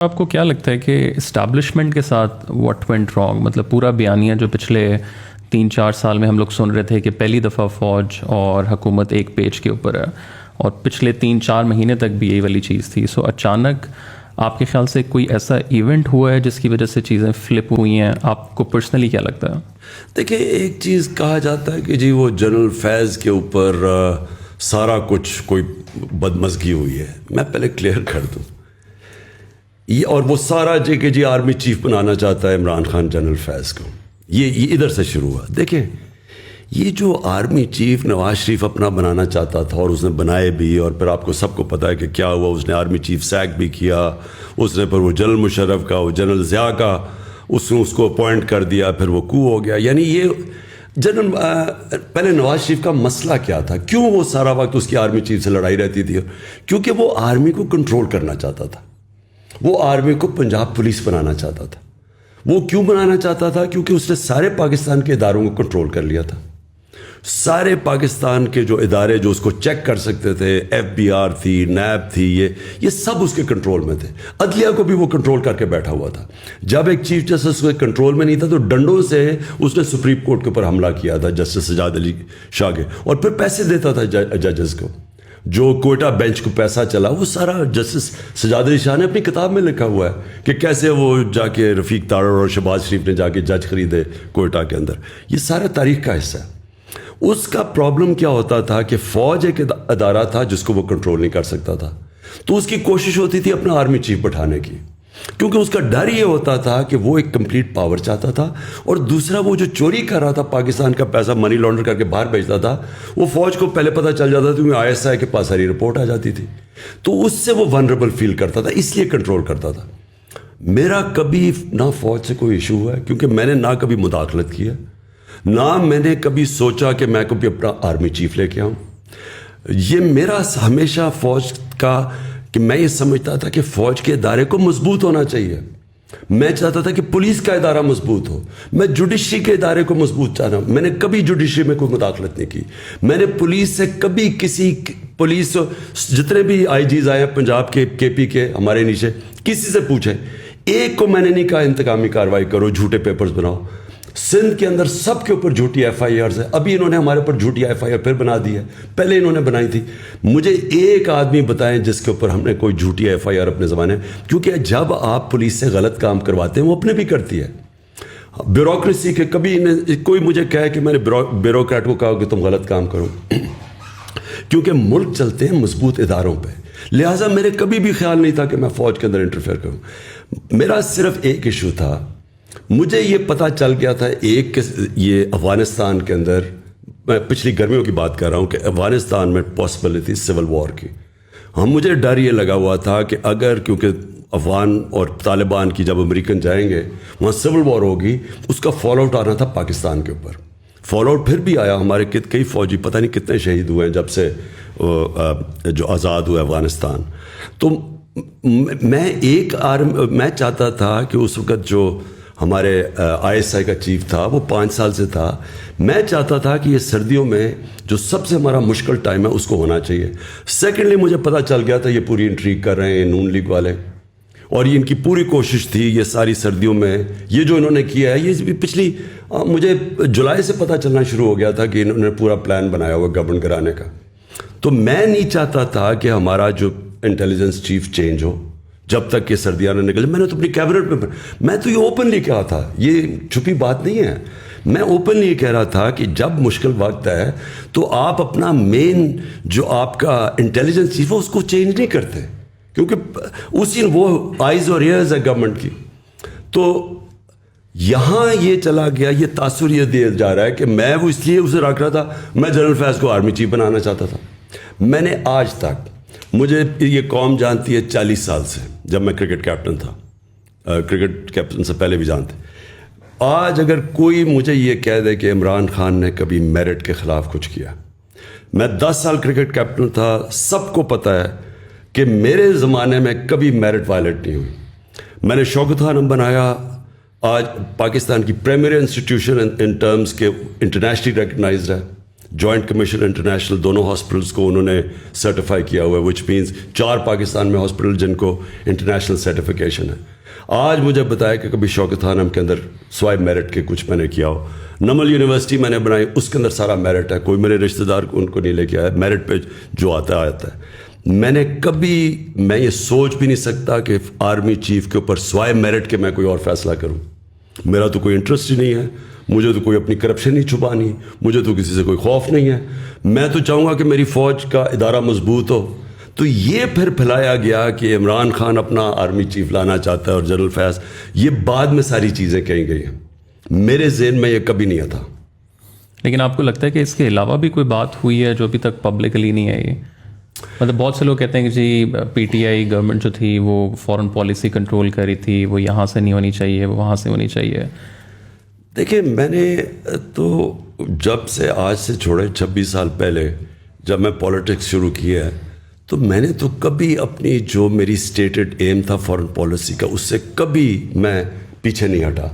آپ کو کیا لگتا ہے کہ اسٹیبلشمنٹ کے ساتھ واٹ وینٹ رانگ؟ مطلب پورا بیانیہ جو پچھلے 3-4 سال میں ہم لوگ سن رہے تھے کہ پہلی دفعہ فوج اور حکومت ایک پیج کے اوپر ہے، اور پچھلے 3-4 مہینے تک بھی یہی والی چیز تھی. سو اچانک آپ کے خیال سے کوئی ایسا ایونٹ ہوا ہے جس کی وجہ سے چیزیں فلپ ہوئی ہیں؟ آپ کو پرسنلی کیا لگتا ہے؟ دیکھیں، ایک چیز کہا جاتا ہے کہ جی وہ جنرل فیض کے اوپر سارا کچھ کوئی بدمزگی ہوئی ہے. میں پہلے کلیئر کر دوں، یہ اور وہ سارا کہ جی آرمی چیف بنانا چاہتا ہے عمران خان جنرل فیض کو، یہ ادھر سے شروع ہوا. دیکھیں، یہ جو آرمی چیف نواز شریف اپنا بنانا چاہتا تھا اور اس نے بنائے بھی، اور پھر آپ کو سب کو پتہ ہے کہ کیا ہوا. اس نے آرمی چیف سیک بھی کیا، اس نے پھر وہ جنرل مشرف کا، وہ جنرل ضیاء کا، اس نے اس کو اپوائنٹ کر دیا، پھر وہ کو ہو گیا. یعنی یہ جنرل پہلے نواز شریف کا مسئلہ کیا تھا؟ کیوں وہ سارا وقت اس کی آرمی چیف سے لڑائی رہتی تھی؟ کیونکہ وہ آرمی کو کنٹرول کرنا چاہتا تھا. وہ آرمی کو پنجاب پولیس بنانا چاہتا تھا. وہ کیوں بنانا چاہتا تھا؟ کیونکہ اس نے سارے پاکستان کے اداروں کو کنٹرول کر لیا تھا. سارے پاکستان کے جو ادارے جو اس کو چیک کر سکتے تھے، FBR تھی، نیب تھی، یہ سب اس کے کنٹرول میں تھے. عدلیہ کو بھی وہ کنٹرول کر کے بیٹھا ہوا تھا. جب ایک چیف جسٹس کے کنٹرول میں نہیں تھا تو ڈنڈوں سے اس نے سپریم کورٹ کے اوپر حملہ کیا تھا، جسٹس سجاد علی شاہ کے، اور پھر پیسے دیتا تھا ججز کو. جو کوئٹہ بینچ کو پیسہ چلا وہ سارا جسٹس سجاد علی شاہ نے اپنی کتاب میں لکھا ہوا ہے کہ کیسے وہ جا کے رفیق تارڑ اور شہباز شریف نے جا کے جج خریدے کوئٹہ کے اندر. یہ سارا تاریخ کا حصہ ہے. اس کا پرابلم کیا ہوتا تھا کہ فوج ایک ادارہ تھا جس کو وہ کنٹرول نہیں کر سکتا تھا، تو اس کی کوشش ہوتی تھی اپنا آرمی چیف بٹھانے کی، کیونکہ اس کا ڈر یہ ہوتا تھا کہ وہ ایک کمپلیٹ پاور چاہتا تھا. اور دوسرا، وہ جو چوری کر رہا تھا پاکستان کا پیسہ، منی لانڈر کر کے باہر بھیجتا تھا، وہ فوج کو پہلے پتہ چل جاتا تھا، کیونکہ ISI کے پاس ساری رپورٹ آ جاتی تھی. تو اس سے وہ ونربل فیل کرتا تھا، اس لیے کنٹرول کرتا تھا. میرا کبھی نہ فوج سے کوئی ایشو ہوا ہے، کیونکہ میں نے نہ کبھی مداخلت کی ہے، نہ میں نے کبھی سوچا کہ میں کبھی اپنا آرمی چیف لے کے آؤں. یہ میرا ہمیشہ فوج کا کہ میں یہ سمجھتا تھا کہ فوج کے ادارے کو مضبوط ہونا چاہیے. میں چاہتا تھا کہ پولیس کا ادارہ مضبوط ہو، میں جوڈیشری کے ادارے کو مضبوط چاہتا ہوں. میں نے کبھی جوڈیشری میں کوئی مداخلت نہیں کی. میں نے پولیس سے کبھی پولیس جتنے بھی IGs آئے ہیں پنجاب کے، KP کے، ہمارے نیچے، کسی سے پوچھیں، ایک کو میں نے نہیں کہا انتقامی کارروائی کرو، جھوٹے پیپرز بناؤ. سندھ کے اندر سب کے اوپر جھوٹی FIRs ہے. ابھی انہوں نے ہمارے اوپر جھوٹی FIR پھر بنا دی ہے، پہلے انہوں نے بنائی تھی. مجھے ایک آدمی بتائیں جس کے اوپر ہم نے کوئی جھوٹی FIR اپنے زمانے، کیونکہ جب آپ پولیس سے غلط کام کرواتے ہیں وہ اپنے بھی کرتی ہے. بیوروکریسی کے کبھی کوئی مجھے کہے کہ میں نے بیوروکریٹ کو کہا کہ تم غلط کام کرو، کیونکہ ملک چلتے ہیں مضبوط اداروں پہ. لہٰذا میرے کبھی بھی خیال نہیں تھا کہ میں فوج کے اندر انٹرفیئر کروں. میرا صرف ایک ایشو تھا، مجھے یہ پتہ چل گیا تھا ایک کہ یہ افغانستان کے اندر، میں پچھلی گرمیوں کی بات کر رہا ہوں، کہ افغانستان میں پاسبلٹی سول وار کی. مجھے ڈر یہ لگا ہوا تھا کہ اگر، کیونکہ افغان اور طالبان کی جب امریکن جائیں گے وہاں سول وار ہوگی، اس کا فال آؤٹ آنا تھا پاکستان کے اوپر. فال آؤٹ پھر بھی آیا. ہمارے کئی فوجی پتہ نہیں کتنے شہید ہوئے ہیں جب سے جو آزاد ہوا افغانستان. تو میں چاہتا تھا کہ اس وقت جو ہمارے ISI کا چیف تھا وہ 5 سال سے تھا، میں چاہتا تھا کہ یہ سردیوں میں جو سب سے ہمارا مشکل ٹائم ہے اس کو ہونا چاہیے. سیکنڈلی مجھے پتہ چل گیا تھا یہ پوری انٹریگ کر رہے ہیں نون لیگ والے، اور یہ ان کی پوری کوشش تھی یہ ساری سردیوں میں یہ جو انہوں نے کیا ہے. یہ پچھلی مجھے جولائی سے پتہ چلنا شروع ہو گیا تھا کہ انہوں نے پورا پلان بنایا ہوا گورنمنٹ کرانے کا. تو میں نہیں چاہتا تھا کہ ہمارا جو انٹیلیجنس چیف چینج ہو جب تک کہ سردیاں نہ نکلے. میں نے تو اپنی کیبنٹ میں تو یہ اوپنلی کہا تھا، یہ چھپی بات نہیں ہے. میں اوپنلی یہ کہہ رہا تھا کہ جب مشکل وقت ہے تو آپ اپنا مین جو آپ کا انٹیلیجنس چیف ہے اس کو چینج نہیں کرتے، کیونکہ اسی وہ آئیز اور ایئرز ہے گورنمنٹ کی. تو یہاں یہ چلا گیا، یہ تاثر یہ دیا جا رہا ہے کہ میں وہ اس لیے اسے رکھ رہا تھا، میں جنرل فیض کو آرمی چیف بنانا چاہتا تھا. میں نے آج تک، مجھے یہ قوم جانتی ہے 40 سال سے، جب میں کرکٹ کیپٹن تھا، کرکٹ کیپٹن سے پہلے بھی جانتے. آج اگر کوئی مجھے یہ کہہ دے کہ عمران خان نے کبھی میرٹ کے خلاف کچھ کیا، میں 10 سال کرکٹ کیپٹن تھا، سب کو پتہ ہے کہ میرے زمانے میں کبھی میرٹ وائلیٹ نہیں ہوئی. میں نے شوکت خانم بنایا، آج پاکستان کی پریمیئر انسٹیٹیوشن ان ٹرمز کے انٹرنیشنلی ریکگنائزڈ ہے. جوائنٹ کمیشن انٹرنیشنل دونوں ہاسپٹلس کو انہوں نے سرٹیفائی کیا ہوا ہے, وچ مینس 4 پاکستان میں ہاسپٹل جن کو انٹرنیشنل سرٹیفکیشن ہے. آج مجھے بتایا کہ کبھی شوکت خانم کے اندر سوائے میرٹ کے کچھ میں نے کیا ہو. نمل یونیورسٹی میں نے بنائی, اس کے اندر سارا میرٹ ہے, کوئی میرے رشتہ دار ان کو نہیں لے کے آیا, میرٹ پہ جو آتا ہے. میں نے کبھی, میں یہ سوچ بھی نہیں سکتا کہ آرمی چیف کے اوپر سوائے میرٹ کے میں کوئی اور فیصلہ کروں. میرا تو کوئی انٹرسٹ ہی نہیں ہے, مجھے تو کوئی اپنی کرپشن نہیں چھپانی, مجھے تو کسی سے کوئی خوف نہیں ہے. میں تو چاہوں گا کہ میری فوج کا ادارہ مضبوط ہو. تو یہ پھر پھیلایا گیا کہ عمران خان اپنا آرمی چیف لانا چاہتا ہے اور جنرل فیض, یہ بعد میں ساری چیزیں کہیں گئی ہیں, میرے ذہن میں یہ کبھی نہیں تھا. لیکن آپ کو لگتا ہے کہ اس کے علاوہ بھی کوئی بات ہوئی ہے جو ابھی تک پبلکلی نہیں آئی؟ مطلب بہت سے لوگ کہتے ہیں کہ جی پی ٹی آئی گورنمنٹ جو تھی وہ فارن پالیسی کنٹرول کر رہی تھی, وہ یہاں سے نہیں ہونی چاہیے, وہ وہاں سے ہونی چاہیے. دیکھیں, میں نے تو جب سے آج سے چھوڑے 26 سال پہلے جب میں پالیٹکس شروع کیا ہے, تو میں نے تو کبھی اپنی جو میری اسٹیٹڈ ایم تھا فارن پالیسی کا, اس سے کبھی میں پیچھے نہیں ہٹا.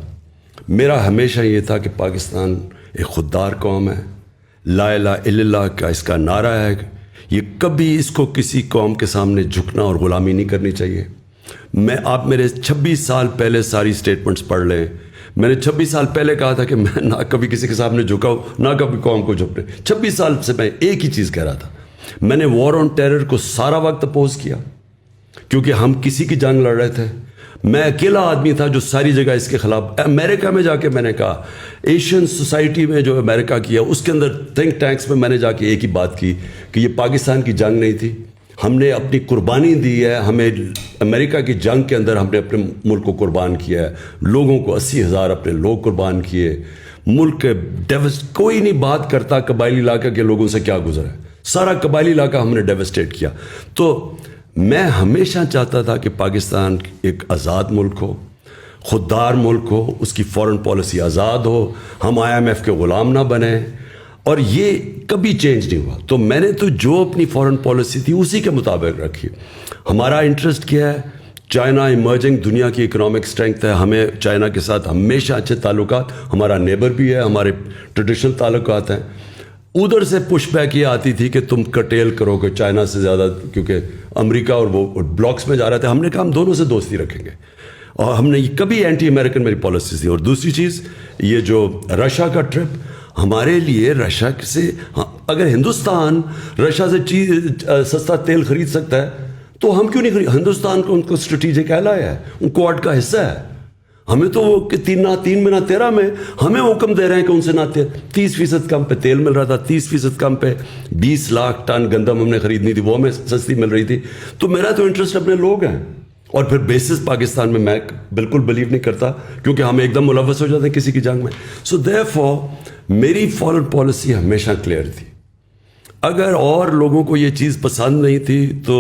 میرا ہمیشہ یہ تھا کہ پاکستان ایک خوددار قوم ہے, لا الہ الا اللہ کا اس کا نعرہ ہے, یہ کبھی اس کو کسی قوم کے سامنے جھکنا اور غلامی نہیں کرنی چاہیے. آپ میرے 26 سال پہلے ساری اسٹیٹمنٹس پڑھ لیں. میں نے 26 سال پہلے کہا تھا کہ میں نہ کبھی کسی کے سامنے جھکا ہوں, نہ کبھی قوم کو جھکنے. 26 سال سے میں ایک ہی چیز کہہ رہا تھا. میں نے وار آن ٹیرر کو سارا وقت اپوز کیا, کیونکہ ہم کسی کی جنگ لڑ رہے تھے. میں اکیلا آدمی تھا جو ساری جگہ اس کے خلاف. امریکہ میں جا کے میں نے کہا, ایشین سوسائٹی میں جو امریکہ کی ہے اس کے اندر تھنک ٹینکس میں نے جا کے ایک ہی بات کی کہ یہ پاکستان کی جنگ نہیں تھی, ہم نے اپنی قربانی دی ہے, ہمیں امریکہ کی جنگ کے اندر ہم نے اپنے ملک کو قربان کیا ہے, لوگوں کو 80,000 اپنے لوگ قربان کیے. ملک کے کوئی نہیں بات کرتا قبائلی علاقہ کے لوگوں سے کیا گزرا ہے, سارا قبائلی علاقہ ہم نے ڈیوسٹیٹ کیا. تو میں ہمیشہ چاہتا تھا کہ پاکستان ایک آزاد ملک ہو, خوددار ملک ہو, اس کی فارن پالیسی آزاد ہو, ہم IMF کے غلام نہ بنیں, اور یہ کبھی چینج نہیں ہوا. تو میں نے تو جو اپنی فارن پالیسی تھی اسی کے مطابق رکھی. ہمارا انٹرسٹ کیا ہے؟ چائنا ایمرجنگ دنیا کی اکنامک اسٹرینتھ ہے, ہمیں چائنا کے ساتھ ہمیشہ اچھے تعلقات, ہمارا نیبر بھی ہے, ہمارے ٹریڈیشنل تعلقات ہیں. ادھر سے پش بیک یہ آتی تھی کہ تم کٹیل کرو کہ چائنا سے زیادہ, کیونکہ امریکہ اور وہ بلاکس میں جا رہے تھے. ہم نے کہا ہم دونوں سے دوستی رکھیں گے, اور ہم نے کبھی اینٹی امریکن میری پالیسی تھی. اور دوسری چیز یہ جو رشیا کا ٹرپ, ہمارے لیے رشیا سے, اگر ہندوستان رشیا سے سستا تیل خرید سکتا ہے تو ہم کیوں نہیں خرید؟ ہندوستان کو ان کو اسٹریٹجک ایلائی ہے, ان کوڈ کا حصہ ہے. ہمیں تو وہ 3 مہینہ 13 میں ہمیں حکم دے رہے ہیں کہ ان سے نہ 30% کم پہ تیل مل رہا تھا, 30% کم پہ 20 لاکھ ٹن گندم ہم نے خریدنی تھی, وہ ہمیں سستی مل رہی تھی. تو میرا تو انٹرسٹ اپنے لوگ ہیں. اور پھر بیسس پاکستان میں بالکل بلیو نہیں کرتا, کیونکہ ہم ایک دم ملوث ہو جاتے ہیں کسی کی جنگ میں. سو دیئرفور میری فارن پالیسی ہمیشہ کلیئر تھی. اگر اور لوگوں کو یہ چیز پسند نہیں تھی تو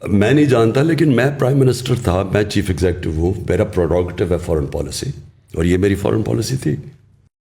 میں نہیں جانتا, لیکن میں پرائم منسٹر تھا, میں چیف ایگزیکٹو ہوں, میرا پروڈکٹیو ہے فارن پالیسی, اور یہ میری فارن پالیسی تھی.